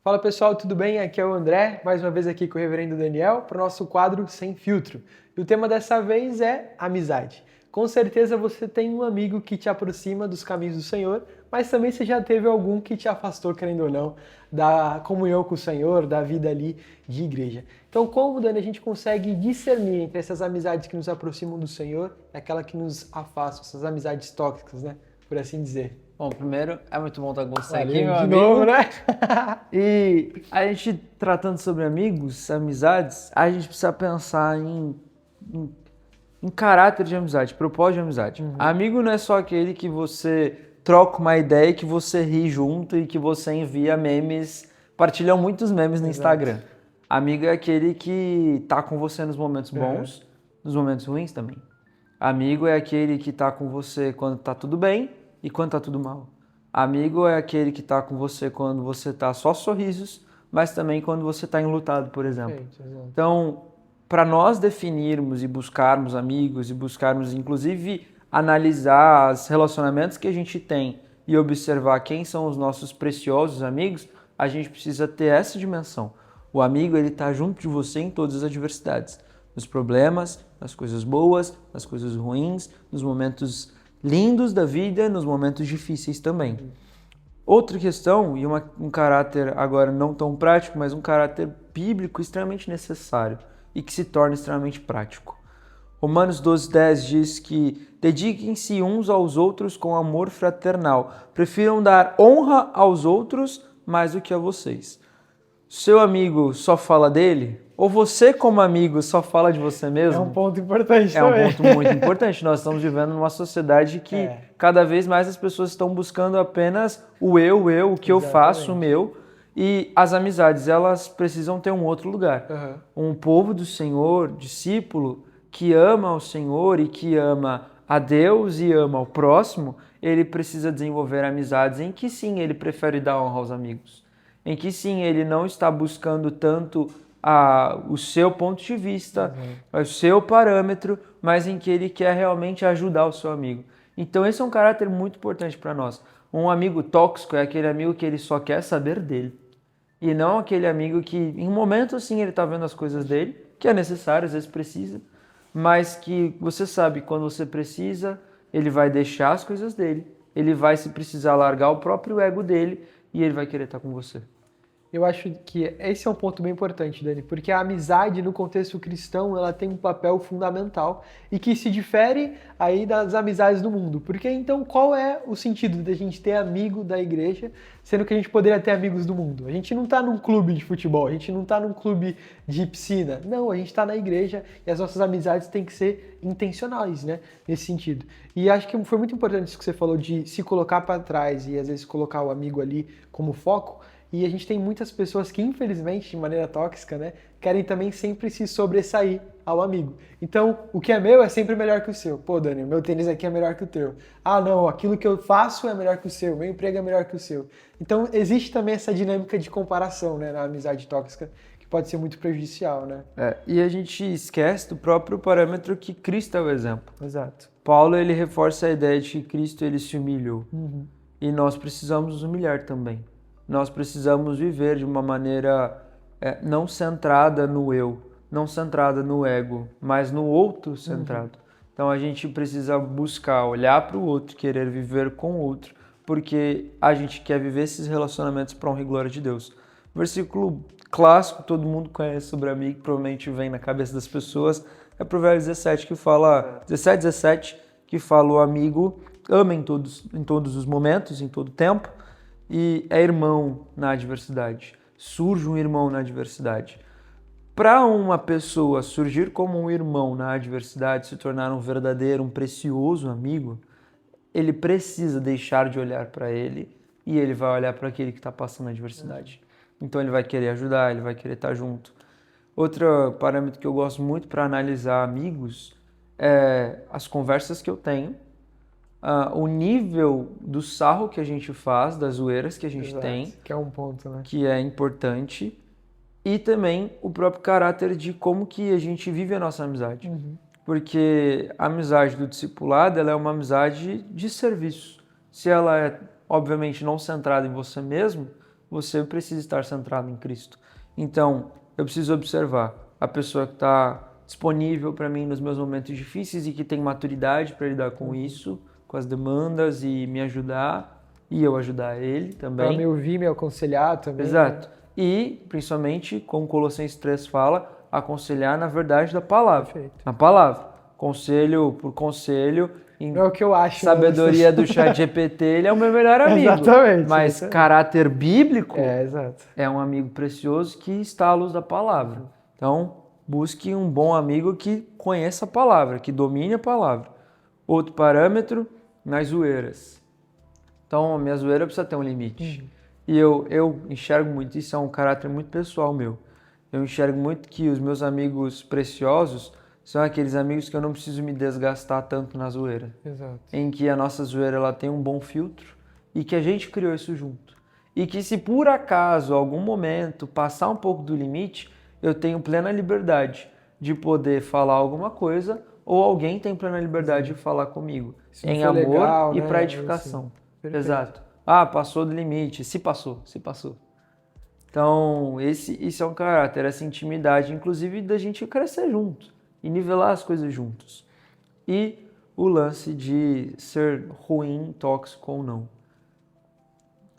Fala pessoal, tudo bem? Aqui é o André, mais uma vez aqui com o Reverendo Daniel para o nosso quadro Sem Filtro. E o tema dessa vez é amizade. Com certeza você tem um amigo que te aproxima dos caminhos do Senhor, mas também você já teve algum que te afastou, querendo ou não, da comunhão com o Senhor, da vida ali de igreja. Então, como, Dani, a gente consegue discernir entre essas amizades que nos aproximam do Senhor e aquela que nos afastam, essas amizades tóxicas, né? Por assim dizer. Bom, primeiro, é muito bom estar com você aqui, Valeu, meu de amigo. novo, né? E a gente tratando sobre amigos, amizades, a gente precisa pensar em caráter de amizade, propósito de amizade. Amigo não é só aquele que você troca uma ideia e que você ri junto e que você envia memes, partilham muitos memes no Instagram. Amigo é aquele que tá com você nos momentos bons, nos momentos ruins também. Amigo é aquele que tá com você quando tá tudo bem e quando tá tudo mal. Amigo é aquele que tá com você quando você tá só sorrisos, mas também quando você tá enlutado, por exemplo. Perfeito, exato. Então, para nós definirmos e buscarmos amigos e buscarmos, inclusive, analisar os relacionamentos que a gente tem e observar quem são os nossos preciosos amigos, a gente precisa ter essa dimensão. O amigo, ele tá junto de você em todas as adversidades, nos problemas, nas coisas boas, nas coisas ruins, nos momentos lindos da vida, nos momentos difíceis também. Outra questão, e um caráter agora não tão prático, mas um caráter bíblico extremamente necessário e que se torna extremamente prático. Romanos 12:10 diz que dediquem-se uns aos outros com amor fraternal. Prefiram dar honra aos outros mais do que a vocês. Seu amigo só fala dele? Ou você, como amigo, só fala de você mesmo? É um ponto importante É um também. ponto muito importante. Nós estamos vivendo numa sociedade que cada vez mais as pessoas estão buscando apenas o eu, o que eu faço, o meu. E as amizades, elas precisam ter um outro lugar. Um povo do Senhor, discípulo, que ama o Senhor e que ama a Deus e ama o próximo, ele precisa desenvolver amizades em que sim, ele prefere dar honra aos amigos. Em que sim, ele não está buscando tanto o seu ponto de vista, o seu parâmetro, mas em que ele quer realmente ajudar o seu amigo. Então esse é um caráter muito importante para nós. Um amigo tóxico é aquele amigo que ele só quer saber dele. E não aquele amigo que, em um momento assim, ele está vendo as coisas dele, que é necessário, às vezes precisa, mas que você sabe, quando você precisa, ele vai deixar as coisas dele, ele vai, se precisar, largar o próprio ego dele e ele vai querer estar com você. Eu acho que esse é um ponto bem importante, Dani, porque a amizade no contexto cristão, ela tem um papel fundamental e que se difere aí das amizades do mundo. Porque então qual é o sentido da gente ter amigo da igreja, sendo que a gente poderia ter amigos do mundo? A gente não está num clube de futebol, a gente não está num clube de piscina. Não, a gente está na igreja e as nossas amizades têm que ser intencionais, né? Nesse sentido. E acho que foi muito importante isso que você falou de se colocar para trás e às vezes colocar o amigo ali como foco. E a gente tem muitas pessoas que, infelizmente, de maneira tóxica, né, querem também sempre se sobressair ao amigo. Então, o que é meu é sempre melhor que o seu. Pô, Dani, meu tênis aqui é melhor que o teu. Ah, não, aquilo que eu faço é melhor que o seu, meu emprego é melhor que o seu. Então, existe também essa dinâmica de comparação, né, na amizade tóxica, que pode ser muito prejudicial, né? E a gente esquece do próprio parâmetro que Cristo é o exemplo. Exato. Paulo, ele reforça a ideia de que Cristo, ele se humilhou. E nós precisamos nos humilhar também. Nós precisamos viver de uma maneira não centrada no eu, não centrada no ego, mas no outro centrado. Então a gente precisa buscar olhar para o outro, querer viver com o outro, porque a gente quer viver esses relacionamentos para honra e glória de Deus. Versículo clássico, todo mundo conhece sobre amigo, que provavelmente vem na cabeça das pessoas, é Provérbios 17, que fala, 17, que fala: o amigo ama em todos os momentos, em todo tempo, e é irmão na adversidade. Surge um irmão na adversidade. Para uma pessoa surgir como um irmão na adversidade, se tornar um verdadeiro, um precioso amigo, ele precisa deixar de olhar para ele e ele vai olhar para aquele que está passando a adversidade. Então ele vai querer ajudar, ele vai querer estar junto. Outro parâmetro que eu gosto muito para analisar amigos é as conversas que eu tenho, o nível do sarro que a gente faz, das zoeiras que a gente tem, Que é um ponto, né? que é importante, e também o próprio caráter de como que a gente vive a nossa amizade. Porque a amizade do discipulado, ela é uma amizade de serviço. Se ela é, obviamente, não centrada em você mesmo, você precisa estar centrado em Cristo. Então, eu preciso observar a pessoa que está disponível para mim nos meus momentos difíceis e que tem maturidade para lidar com isso, com as demandas e me ajudar, e eu ajudar ele também. Para me ouvir, me aconselhar também. Exato. E, principalmente, como Colossenses 3 fala, aconselhar na verdade da palavra. Perfeito. Na palavra. Conselho por conselho. Não é o que eu acho. Sabedoria do ChatGPT, ele é o meu melhor amigo. Exatamente. Mas caráter bíblico exato. é um amigo precioso que está à luz da palavra. Então, busque um bom amigo que conheça a palavra, que domine a palavra. Outro parâmetro, nas zoeiras. Então, a minha zoeira precisa ter um limite. E eu enxergo muito, isso é um caráter muito pessoal meu. Eu enxergo muito que os meus amigos preciosos são aqueles amigos que eu não preciso me desgastar tanto na zoeira. Exato. Em que a nossa zoeira ela tem um bom filtro e que a gente criou isso junto. E que se por acaso, algum momento, passar um pouco do limite, eu tenho plena liberdade de poder falar alguma coisa ou alguém tem plena liberdade de falar comigo. Em amor legal, e né? para edificação. Perfeito. Exato. Ah, passou do limite. Se passou. Então, esse é um caráter, essa intimidade, inclusive da gente crescer junto e nivelar as coisas juntos. E o lance de ser ruim, tóxico ou não.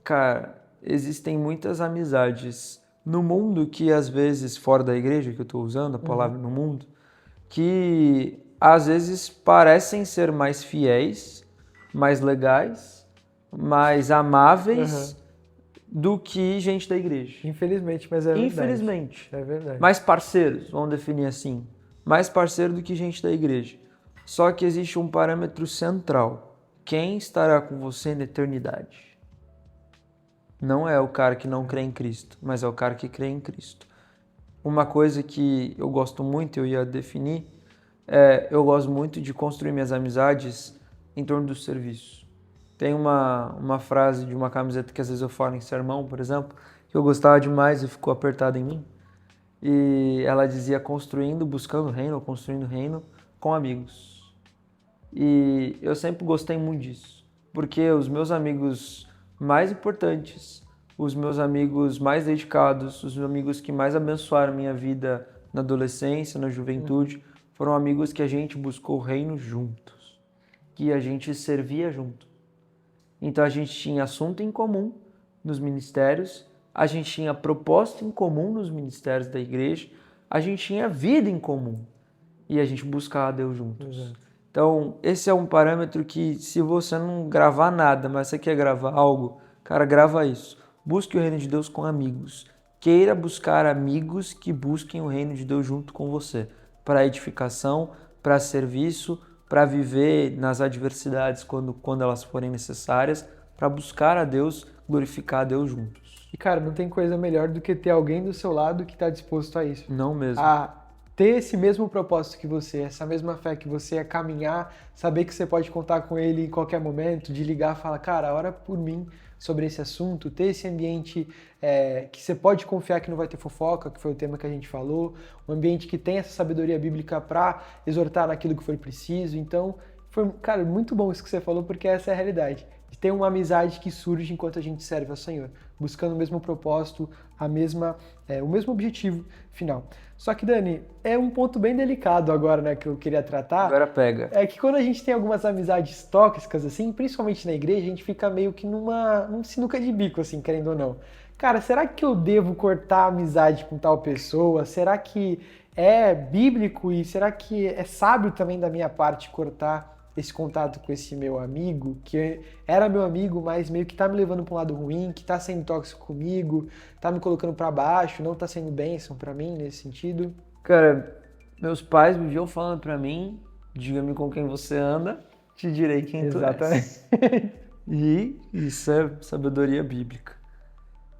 Cara, existem muitas amizades no mundo que às vezes, fora da igreja, que eu estou usando a palavra no mundo, que às vezes parecem ser mais fiéis, mais legais, mais amáveis do que gente da igreja. Infelizmente, mas é verdade. Infelizmente. É verdade. Mais parceiros, vamos definir assim. Mais parceiro do que gente da igreja. Só que existe um parâmetro central. Quem estará com você na eternidade? Não é o cara que não crê em Cristo, mas é o cara que crê em Cristo. Uma coisa que eu gosto muito, eu ia definir, eu gosto muito de construir minhas amizades em torno do serviço. Tem uma frase de uma camiseta que às vezes eu falo em sermão, por exemplo, que eu gostava demais e ficou apertada em mim. E ela dizia buscando reino, ou construindo reino com amigos. E eu sempre gostei muito disso, porque os meus amigos mais importantes, os meus amigos mais dedicados, os amigos que mais abençoaram minha vida na adolescência, na juventude, foram amigos que a gente buscou o reino juntos, que a gente servia junto. Então a gente tinha assunto em comum nos ministérios, a gente tinha propósito em comum nos ministérios da igreja, a gente tinha vida em comum e a gente buscava Deus juntos. Então, esse é um parâmetro que, se você não gravar nada, mas você quer gravar algo, cara, grava isso. Busque o reino de Deus com amigos. Queira buscar amigos que busquem o reino de Deus junto com você, para edificação, para serviço, para viver nas adversidades quando elas forem necessárias, para buscar a Deus, glorificar a Deus juntos. E, cara, não tem coisa melhor do que ter alguém do seu lado que está disposto a isso. Não mesmo. A ter esse mesmo propósito que você, essa mesma fé que você, é caminhar, saber que você pode contar com ele em qualquer momento, de ligar e falar, cara, ora por mim sobre esse assunto, ter esse ambiente que você pode confiar que não vai ter fofoca, que foi o tema que a gente falou, um ambiente que tem essa sabedoria bíblica para exortar naquilo que for preciso. Então, foi, cara, muito bom isso que você falou, porque essa é a realidade. De ter uma amizade que surge enquanto a gente serve ao Senhor, buscando o mesmo propósito, o mesmo objetivo final. Só que, Dani, é um ponto bem delicado agora, né, que eu queria tratar. Agora pega. É que quando a gente tem algumas amizades tóxicas, assim, principalmente na igreja, a gente fica meio que num sinuca de bico, assim, querendo ou não. Cara, será que eu devo cortar a amizade com tal pessoa? Será que é bíblico e será que é sábio também da minha parte cortar esse contato com esse meu amigo, que era meu amigo, mas meio que tá me levando para um lado ruim, que tá sendo tóxico comigo, tá me colocando para baixo, não tá sendo bênção para mim nesse sentido? Cara, meus pais viviam falando para mim, diga-me com quem você anda, te direi quem tu és. Exatamente. E isso é sabedoria bíblica.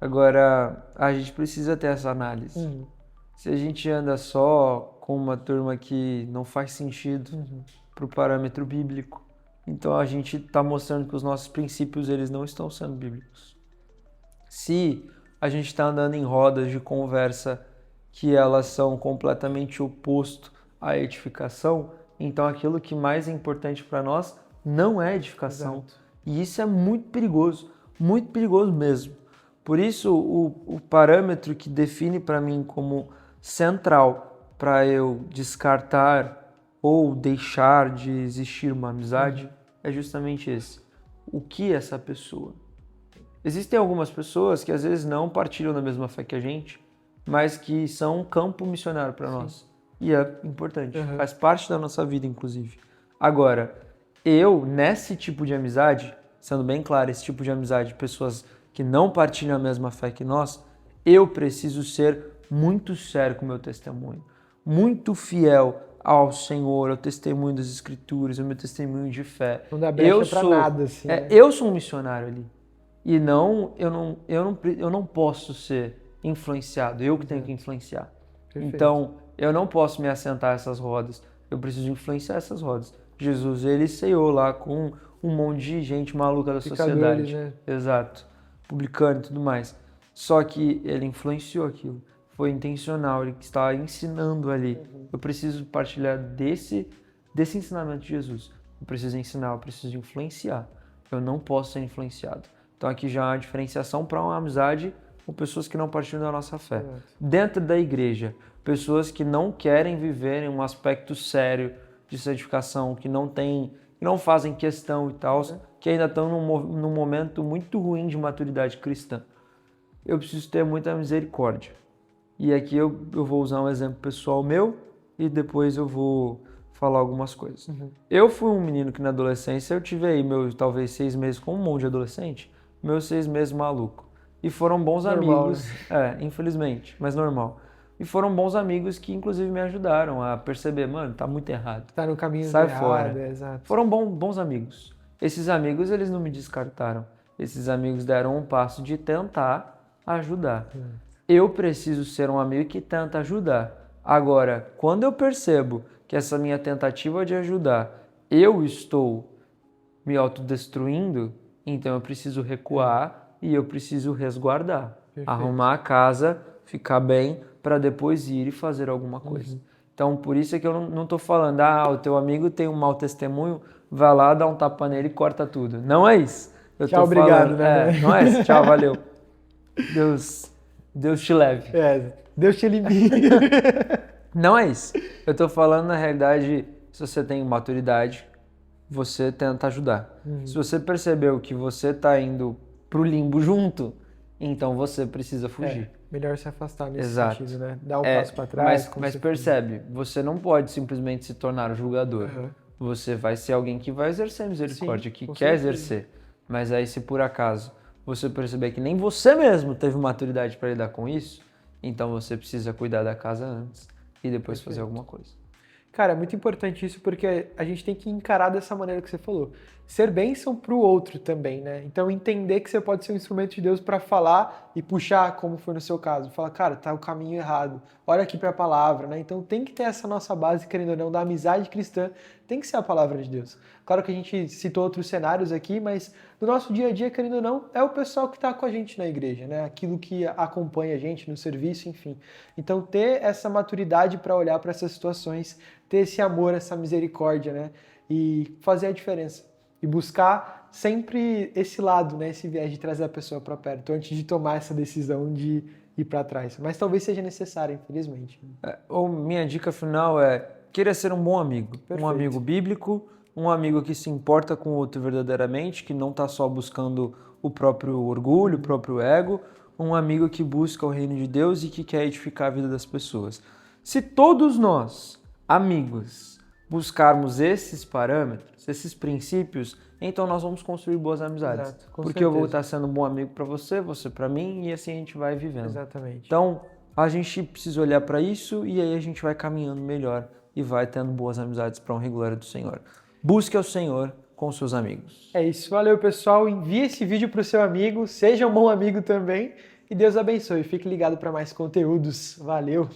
Agora, a gente precisa ter essa análise. Se a gente anda só com uma turma que não faz sentido para o parâmetro bíblico, então a gente está mostrando que os nossos princípios eles não estão sendo bíblicos. Se a gente está andando em rodas de conversa que elas são completamente oposto à edificação, então aquilo que mais é importante para nós não é edificação. Exato. E isso é muito perigoso mesmo. Por isso, o parâmetro que define para mim como central para eu descartar ou deixar de existir uma amizade é justamente esse. O que é essa pessoa? Existem algumas pessoas que às vezes não partilham da mesma fé que a gente, mas que são um campo missionário para nós. E é importante, faz parte da nossa vida, inclusive. Agora, nesse tipo de amizade, sendo bem claro, esse tipo de amizade, pessoas que não partilham a mesma fé que nós, eu preciso ser muito sério com o meu testemunho, muito fiel ao Senhor, ao testemunho das Escrituras, ao meu testemunho de fé. Não dá brecha pra nada, assim. Eu sou um missionário ali. E eu não posso ser influenciado, eu que tenho que influenciar. Perfeito. Então, eu não posso me assentar a essas rodas, eu preciso influenciar essas rodas. Jesus, ele ceiou lá com um monte de gente maluca da sociedade. Né? Exato. Publicano e tudo mais. Só que ele influenciou aquilo. Foi intencional, ele estava ensinando ali. Eu preciso partilhar desse ensinamento de Jesus. Eu preciso ensinar, eu preciso influenciar. Eu não posso ser influenciado. Então aqui já há uma diferenciação para uma amizade com pessoas que não partilham da nossa fé. Dentro da igreja, pessoas que não querem viver em um aspecto sério de santificação, que não fazem questão e tal, que ainda estão num momento muito ruim de maturidade cristã. Eu preciso ter muita misericórdia. E aqui eu vou usar um exemplo pessoal meu e depois eu vou falar algumas coisas. Eu fui um menino que na adolescência eu tive aí talvez 6 meses com um monte de adolescente, meus 6 meses maluco. E foram bons amigos, né? Infelizmente, mas normal. E foram bons amigos que inclusive me ajudaram a perceber, mano, tá muito errado. Tá no caminho Sai errado, fora. Exato. Foram bons amigos. Esses amigos, eles não me descartaram. Esses amigos deram um passo de tentar ajudar. Eu preciso ser um amigo que tenta ajudar. Agora, quando eu percebo que essa minha tentativa de ajudar, eu estou me autodestruindo, então eu preciso recuar e eu preciso resguardar. Perfeito. Arrumar a casa, ficar bem, para depois ir e fazer alguma coisa. Então, por isso é que eu não estou falando, o teu amigo tem um mau testemunho, vai lá, dá um tapa nele e corta tudo. Não é isso. Tchau, obrigado. Né? Não é isso. Tchau, valeu. Deus te leve. Deus te elimine. Não é isso. Eu estou falando, na realidade, se você tem maturidade, você tenta ajudar. Se você percebeu que você está indo pro limbo junto, então você precisa fugir. Melhor se afastar nesse Exato. sentido, né? Dar um passo para trás. Mas percebe, você não pode simplesmente se tornar o julgador. Você vai ser alguém que vai exercer misericórdia, que quer exercer. Mas aí, se por acaso você perceber que nem você mesmo teve maturidade para lidar com isso, então você precisa cuidar da casa antes e depois fazer alguma coisa. Cara, é muito importante isso porque a gente tem que encarar dessa maneira que você falou. Ser bênção pro outro também, né? Então entender que você pode ser um instrumento de Deus para falar e puxar, como foi no seu caso. Falar, cara, tá o caminho errado. Olha aqui para a palavra, né? Então tem que ter essa nossa base, querendo ou não, da amizade cristã. Tem que ser a palavra de Deus. Claro que a gente citou outros cenários aqui, mas no nosso dia a dia, querendo ou não, é o pessoal que está com a gente na igreja, né? Aquilo que acompanha a gente no serviço, enfim. Então ter essa maturidade para olhar para essas situações, ter esse amor, essa misericórdia, né? E fazer a diferença. E buscar sempre esse lado, né? Esse viés de trazer a pessoa para perto, antes de tomar essa decisão de ir para trás. Mas talvez seja necessário, infelizmente. Minha dica final é querer ser um bom amigo. Perfeito. Um amigo bíblico, um amigo que se importa com o outro verdadeiramente, que não está só buscando o próprio orgulho, o próprio ego, um amigo que busca o reino de Deus e que quer edificar a vida das pessoas. Se todos nós, amigos, buscarmos esses parâmetros, esses princípios, então nós vamos construir boas amizades. Exato, porque certeza. eu vou estar sendo um bom amigo para você para mim, e assim a gente vai vivendo. Exatamente. Então, a gente precisa olhar para isso e aí a gente vai caminhando melhor e vai tendo boas amizades para honra e glória do Senhor. Busque ao Senhor com seus amigos. É isso. Valeu, pessoal. Envie esse vídeo para o seu amigo. Seja um bom amigo também. E Deus abençoe. Fique ligado para mais conteúdos. Valeu!